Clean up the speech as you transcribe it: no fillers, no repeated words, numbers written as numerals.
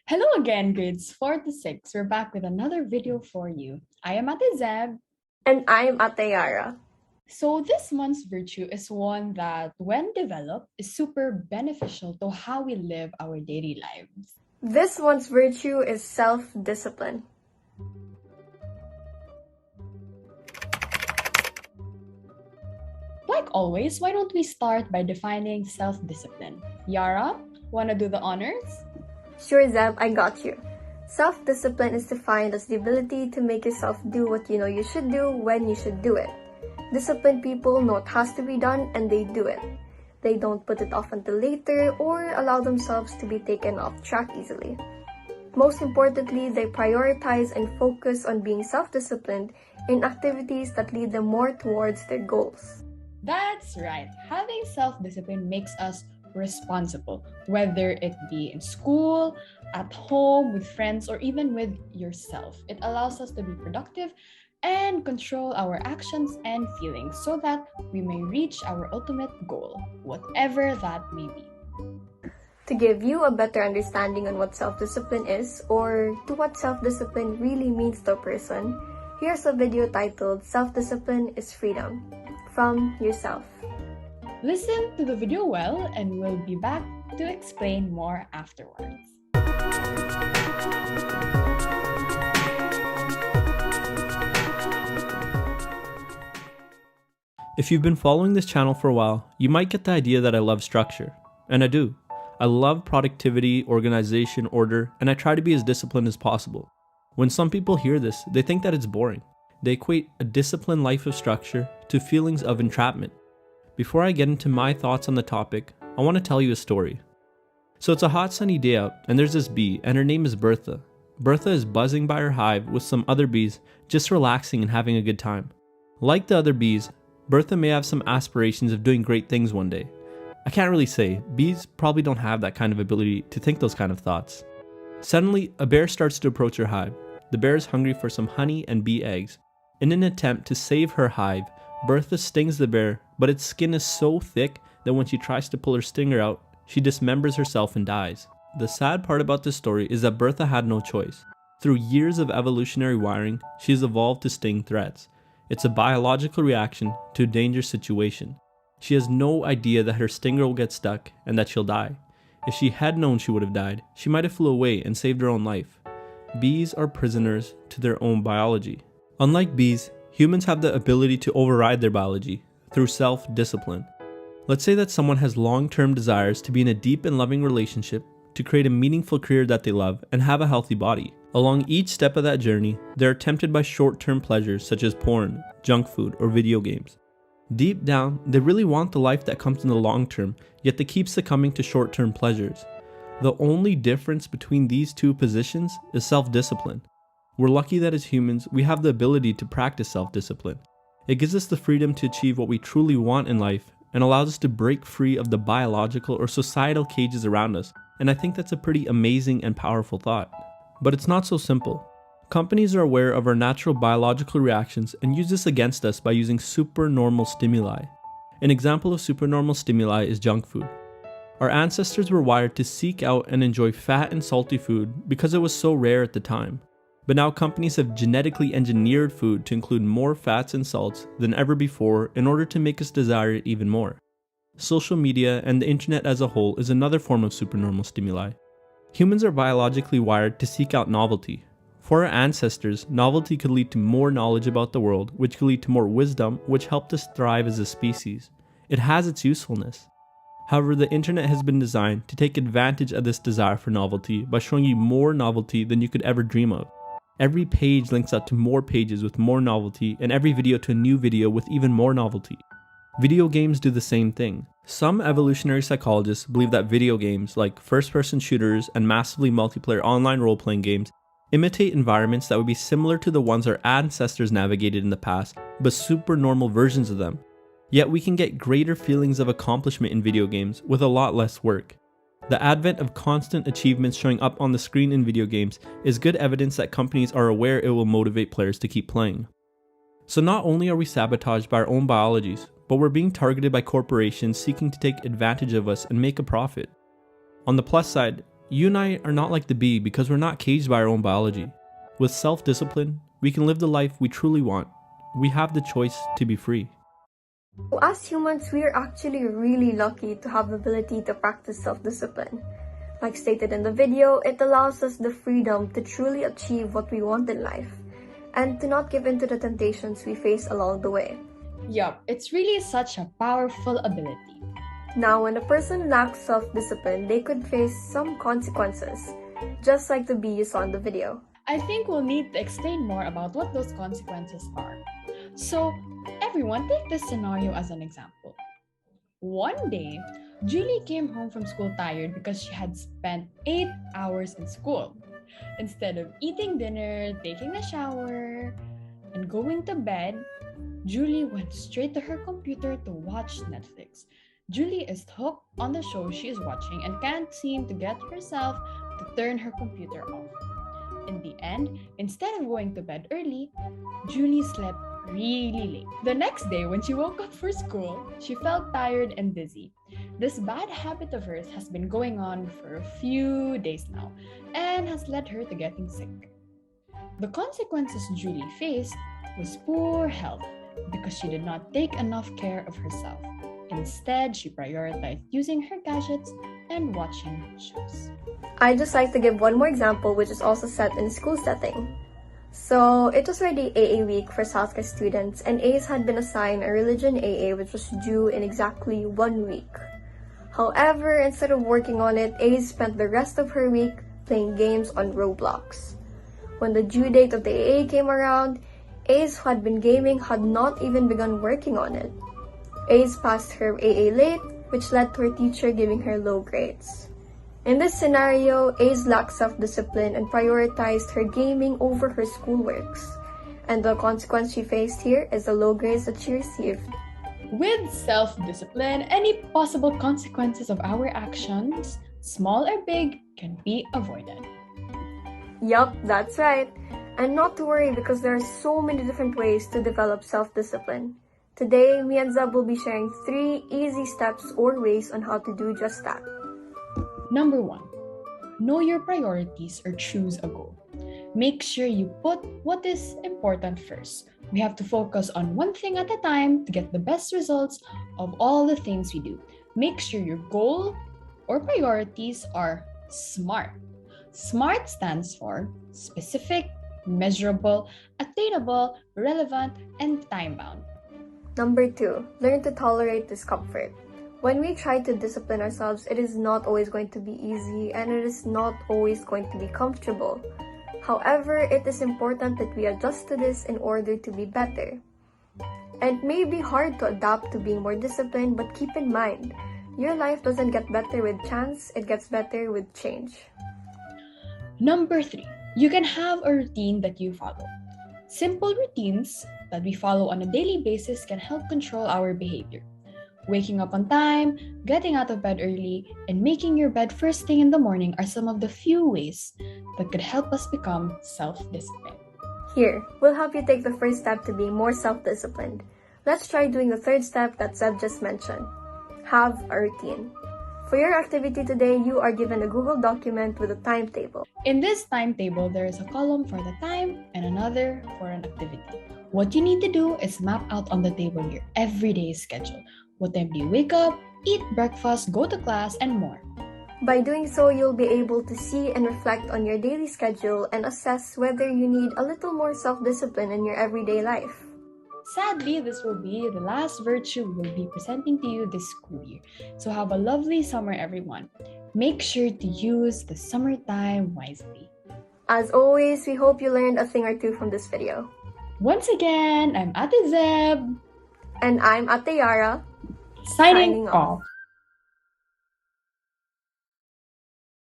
Hello again, grades 4 to 6. We're back with another video for you. I am Ate Zeb. And I'm Ate Yara. So this month's virtue is one that, when developed, is super beneficial to how we live our daily lives. This one's virtue is self-discipline. Like always, why don't we start by defining self-discipline? Yara, wanna do the honors? Sure, Zeb, I got you. Self-discipline is defined as the ability to make yourself do what you know you should do when you should do it. Disciplined people know what has to be done and they do it. They don't put it off until later or allow themselves to be taken off track easily. Most importantly, they prioritize and focus on being self-disciplined in activities that lead them more towards their goals. That's right. Having self-discipline makes us responsible, whether it be in school, at home, with friends, or even with yourself. It allows us to be productive and control our actions and feelings so that we may reach our ultimate goal, whatever that may be. To give you a better understanding on what self-discipline is, or to what self-discipline really means to a person, here's a video titled Self-Discipline is Freedom from Yourself. Listen to the video well, and we'll be back to explain more afterwards. If you've been following this channel for a while, you might get the idea that I love structure. And I do. I love productivity, organization, order, and I try to be as disciplined as possible. When some people hear this, they think that it's boring. They equate a disciplined life of structure to feelings of entrapment. Before I get into my thoughts on the topic, I want to tell you a story. So it's a hot sunny day out, and there's this bee, and her name is Bertha. Bertha is buzzing by her hive with some other bees, just relaxing and having a good time. Like the other bees, Bertha may have some aspirations of doing great things one day. I can't really say, bees probably don't have that kind of ability to think those kind of thoughts. Suddenly, a bear starts to approach her hive. The bear is hungry for some honey and bee eggs. In an attempt to save her hive, Bertha stings the bear, but its skin is so thick that when she tries to pull her stinger out, she dismembers herself and dies. The sad part about this story is that Bertha had no choice. Through years of evolutionary wiring, she has evolved to sting threats. It's a biological reaction to a dangerous situation. She has no idea that her stinger will get stuck and that she'll die. If she had known she would have died, she might have flew away and saved her own life. Bees are prisoners to their own biology. Unlike bees, humans have the ability to override their biology through self-discipline. Let's say that someone has long-term desires to be in a deep and loving relationship, to create a meaningful career that they love, and have a healthy body. Along each step of that journey, they are tempted by short-term pleasures such as porn, junk food, or video games. Deep down, they really want the life that comes in the long term, yet they keep succumbing to short-term pleasures. The only difference between these two positions is self-discipline. We're lucky that as humans, we have the ability to practice self-discipline. It gives us the freedom to achieve what we truly want in life and allows us to break free of the biological or societal cages around us, and I think that's a pretty amazing and powerful thought. But it's not so simple. Companies are aware of our natural biological reactions and use this against us by using supernormal stimuli. An example of supernormal stimuli is junk food. Our ancestors were wired to seek out and enjoy fat and salty food because it was so rare at the time. But now companies have genetically engineered food to include more fats and salts than ever before in order to make us desire it even more. Social media and the internet as a whole is another form of supernormal stimuli. Humans are biologically wired to seek out novelty. For our ancestors, novelty could lead to more knowledge about the world, which could lead to more wisdom, which helped us thrive as a species. It has its usefulness. However, the internet has been designed to take advantage of this desire for novelty by showing you more novelty than you could ever dream of. Every page links out to more pages with more novelty, and every video to a new video with even more novelty. Video games do the same thing. Some evolutionary psychologists believe that video games, like first-person shooters and massively multiplayer online role-playing games, imitate environments that would be similar to the ones our ancestors navigated in the past, but supernormal versions of them. Yet we can get greater feelings of accomplishment in video games with a lot less work. The advent of constant achievements showing up on the screen in video games is good evidence that companies are aware it will motivate players to keep playing. So not only are we sabotaged by our own biologies, but we're being targeted by corporations seeking to take advantage of us and make a profit. On the plus side, you and I are not like the bee because we're not caged by our own biology. With self-discipline, we can live the life we truly want. We have the choice to be free. As humans, we are actually really lucky to have the ability to practice self-discipline. Like stated in the video, it allows us the freedom to truly achieve what we want in life and to not give in to the temptations we face along the way. Yup, it's really such a powerful ability. Now, when a person lacks self-discipline, they could face some consequences, just like the bee you saw in the video. I think we'll need to explain more about what those consequences are. So, everyone, take this scenario as an example. One day, Julie came home from school tired because she had spent 8 hours in school. Instead of eating dinner, taking a shower, and going to bed, Julie went straight to her computer to watch Netflix. Julie is hooked on the show she is watching and can't seem to get herself to turn her computer off. In the end, instead of going to bed early, Julie slept really late. The next day, when she woke up for school, she felt tired and dizzy. This bad habit of hers has been going on for a few days now and has led her to getting sick. The consequences Julie faced was poor health because she did not take enough care of herself. Instead, she prioritized using her gadgets and watching shows. I'd just like to give one more example, which is also set in a school setting. So, it was already AA week for Salska students, and A's had been assigned a religion AA which was due in exactly 1 week. However, instead of working on it, A's spent the rest of her week playing games on Roblox. When the due date of the AA came around, A's who had been gaming had not even begun working on it. A's passed her AA late, which led to her teacher giving her low grades. In this scenario, A's lacked self-discipline and prioritized her gaming over her schoolworks. And the consequence she faced here is the low grades that she received. With self-discipline, any possible consequences of our actions, small or big, can be avoided. Yup, that's right. And not to worry because there are so many different ways to develop self-discipline. Today, me and Zeb will be sharing 3 easy steps or ways on how to do just that. Number 1, know your priorities or choose a goal. Make sure you put what is important first. We have to focus on one thing at a time to get the best results of all the things we do. Make sure your goal or priorities are SMART. SMART stands for specific, measurable, attainable, relevant, and time-bound. Number 2, learn to tolerate discomfort. When we try to discipline ourselves, it is not always going to be easy and it is not always going to be comfortable. However, it is important that we adjust to this in order to be better. And it may be hard to adapt to being more disciplined, but keep in mind, your life doesn't get better with chance, it gets better with change. Number 3, you can have a routine that you follow. Simple routines that we follow on a daily basis can help control our behavior. Waking up on time, getting out of bed early, and making your bed first thing in the morning are some of the few ways that could help us become self-disciplined. Here, we'll help you take the first step to being more self-disciplined. Let's try doing the third step that Seb just mentioned. Have a routine. For your activity today, you are given a Google document with a timetable. In this timetable, there is a column for the time and another for an activity. What you need to do is map out on the table your everyday schedule. What time do you wake up, eat breakfast, go to class, and more. By doing so, you'll be able to see and reflect on your daily schedule and assess whether you need a little more self-discipline in your everyday life. Sadly, this will be the last virtue we'll be presenting to you this school year. So have a lovely summer, everyone. Make sure to use the summertime wisely. As always, we hope you learned a thing or two from this video. Once again, I'm Ate Zeb. And I'm Ate Yara. Signing off.